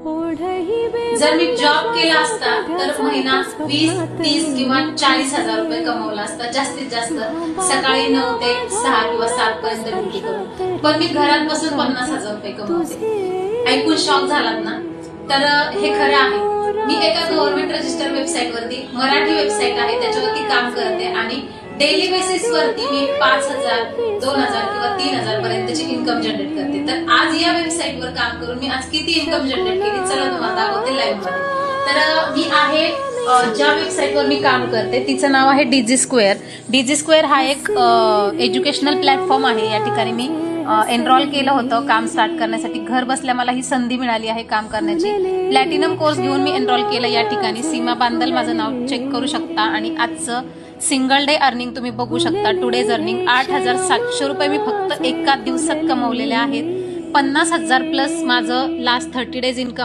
जर मी जॉब केला असता तर महिना 20, 30 किंवा 40 हजार रुपये कमवला असता जास्तीत जास्त, सकाळी 9 ते 6 किंवा 7 पर्यंत ड्युटी करून. पण मी घरात बसून 50,000 रुपये कमवते. ऐकून शॉक झालात ना? तर हे खरं आहे. मी एका गव्हर्नमेंट रजिस्टर वेबसाईट वरती, मराठी वेबसाईट आहे त्याच्यावरती काम करते आणि डेली बेसिस वरती मी 5,000, 2,000 किंवा 3,000 पर्यंतची इन्कम जनरेट करते. तर आज या वेबसाईट वर काम करून मी आज किती इन्कम जनरेट केली चला तुम्हाला दाखवते लाईव्ह मध्ये. तर मी आहे ज्या वेबसाईट वर मी काम करते तिचं नाव आहे डीजी स्क्वेअर. डीजी स्क्वेअर हा एक एज्युकेशनल प्लॅटफॉर्म आहे. या ठिकाणी मी एनरोल केलं होतं काम स्टार्ट करण्यासाठी. घर बसल्या मला ही संधी मिळाली आहे काम करण्याची. प्लॅटिनम कोर्स घेऊन मी एनरोल केलं या ठिकाणी. सीमा बांदल माझं नाव चेक करू शकता आणि आजचं सिंगल डे अर्निंग तुम्ही बघू शकता. टुडेज अर्निंग 8,700 रुपये मी फक्त एका दिवसात कमवलेले आहेत. 50,000 प्लस माझं लास्ट 30 डेज इन्कम